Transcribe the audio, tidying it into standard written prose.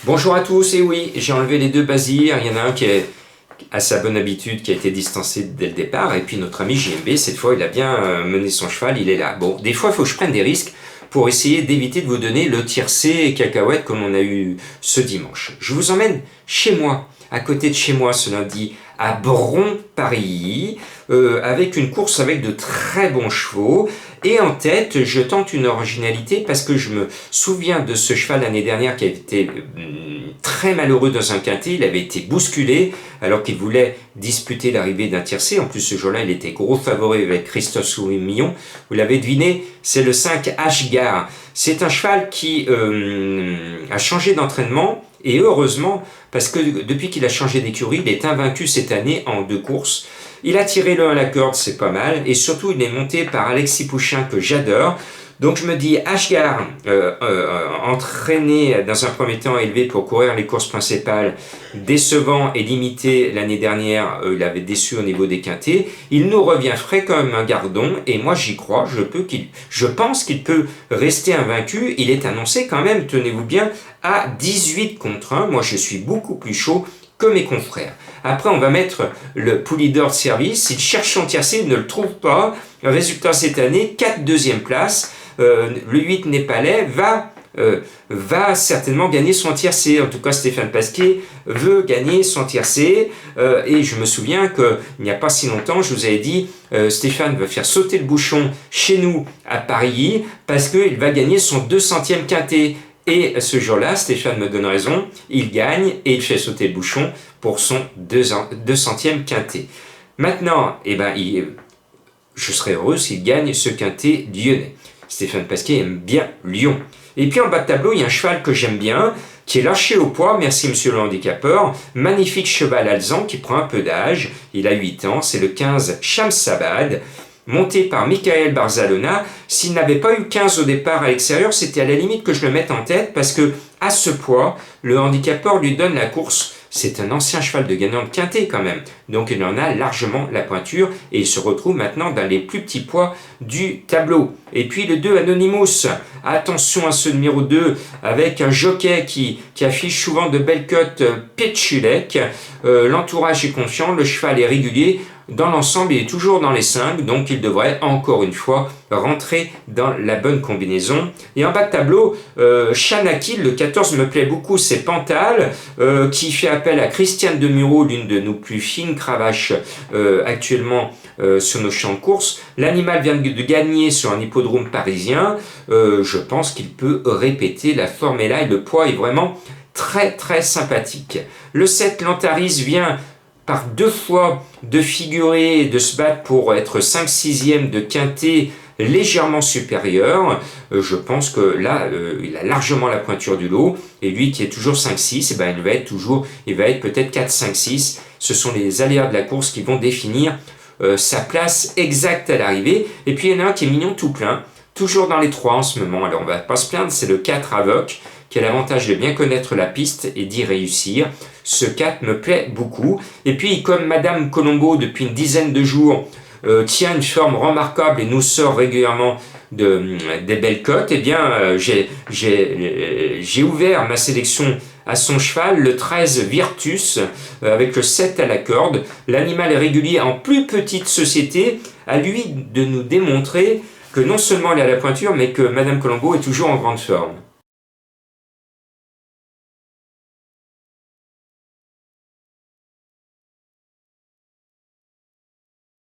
Bonjour à tous, et oui, j'ai enlevé les deux basirs, il y en a un qui est à sa bonne habitude, qui a été distancé dès le départ, et puis notre ami JMB, cette fois, il a bien mené son cheval, il est là. Bon, des fois, il faut que je prenne des risques pour essayer d'éviter de vous donner le tiercé et cacahuètes comme on a eu ce dimanche. Je vous emmène chez moi, à côté de chez moi, ce lundi, à Bron, Paris, avec une course avec de très bons chevaux. Et en tête, je tente une originalité parce que je me souviens de ce cheval l'année dernière qui a été très malheureux dans un quintet. Il avait été bousculé alors qu'il voulait disputer l'arrivée d'un tiercé. En plus, ce jour-là, il était gros favori avec Christophe Soumillon. Vous l'avez deviné, c'est le 5 Ashgar. C'est un cheval qui a changé d'entraînement. Et heureusement, parce que depuis qu'il a changé d'écurie, il est invaincu cette année en 2 courses. Il a tiré le 1 à la corde, c'est pas mal. Et surtout, il est monté par Alexis Pouchin, que j'adore. Donc je me dis, Ashgar, entraîné dans un premier temps, élevé pour courir les courses principales, décevant et limité l'année dernière, il avait déçu au niveau des quintets. Il nous revient frais comme un gardon, et moi j'y crois, je pense qu'il peut rester invaincu. Il est annoncé quand même, tenez-vous bien, à 18 contre 1. Moi je suis beaucoup plus chaud que mes confrères. Après, on va mettre le poulie d'or de service. S'il cherche son tiercé, il ne le trouve pas. Le résultat cette année, 4 deuxième place. Le 8 népalais va certainement gagner son tiercé. En tout cas, Stéphane Pasquier veut gagner son tiercé. Et je me souviens qu'il n'y a pas si longtemps, je vous avais dit, Stéphane va faire sauter le bouchon chez nous à Paris parce qu'il va gagner son 200e quintet. Et ce jour-là, Stéphane me donne raison, il gagne et il fait sauter le bouchon pour son 200e quintet. Maintenant, je serais heureux s'il gagne ce quintet lyonnais. Stéphane Pasquier aime bien Lyon. Et puis en bas de tableau, il y a un cheval que j'aime bien, qui est lâché au poids, merci monsieur le handicapeur. Magnifique cheval alezan qui prend un peu d'âge, il a 8 ans, c'est le 15 Shamsabad, monté par Michael Barzalona. S'il n'avait pas eu 15 au départ à l'extérieur, c'était à la limite que je le mette en tête parce que à ce poids, le handicapeur lui donne la course. C'est un ancien cheval de gagnant de quintet quand même, donc il en a largement la pointure et il se retrouve maintenant dans les plus petits poids du tableau. Et puis le 2 Anonymous, attention à ce numéro 2 avec un jockey qui affiche souvent de belles cotes, Pétchulek. L'entourage est confiant, le cheval est régulier. Dans l'ensemble, il est toujours dans les 5, donc il devrait encore une fois rentrer dans la bonne combinaison. Et en bas de tableau, Chanakil, le 14 me plaît beaucoup, c'est Pantal, qui fait appel à Christiane Demuro, l'une de nos plus fines cravaches actuellement sur nos champs de course. L'animal vient de gagner sur un hippodrome parisien. Je pense qu'il peut répéter, la forme est là et le poids est vraiment très très sympathique. Le 7 Lantaris vient par 2 fois de figurer et de se battre pour être 5/6e de quintet légèrement supérieur. Je pense que là, il a largement la pointure du lot. Et lui qui est toujours 5/6, il va être peut-être 4/5/6. Ce sont les aléas de la course qui vont définir sa place exacte à l'arrivée. Et puis il y en a un qui est mignon tout plein, toujours dans les 3 en ce moment. Alors on va pas se plaindre, c'est le 4 Avoc, qui a l'avantage de bien connaître la piste et d'y réussir. Ce 4 me plaît beaucoup. Et puis, comme Madame Colombo, depuis une dizaine de jours, tient une forme remarquable et nous sort régulièrement des belles cotes, eh bien, j'ai ouvert ma sélection à son cheval, le 13 Virtus, avec le 7 à la corde. L'animal est régulier en plus petite société, à lui de nous démontrer que non seulement elle a la pointure, mais que Madame Colombo est toujours en grande forme.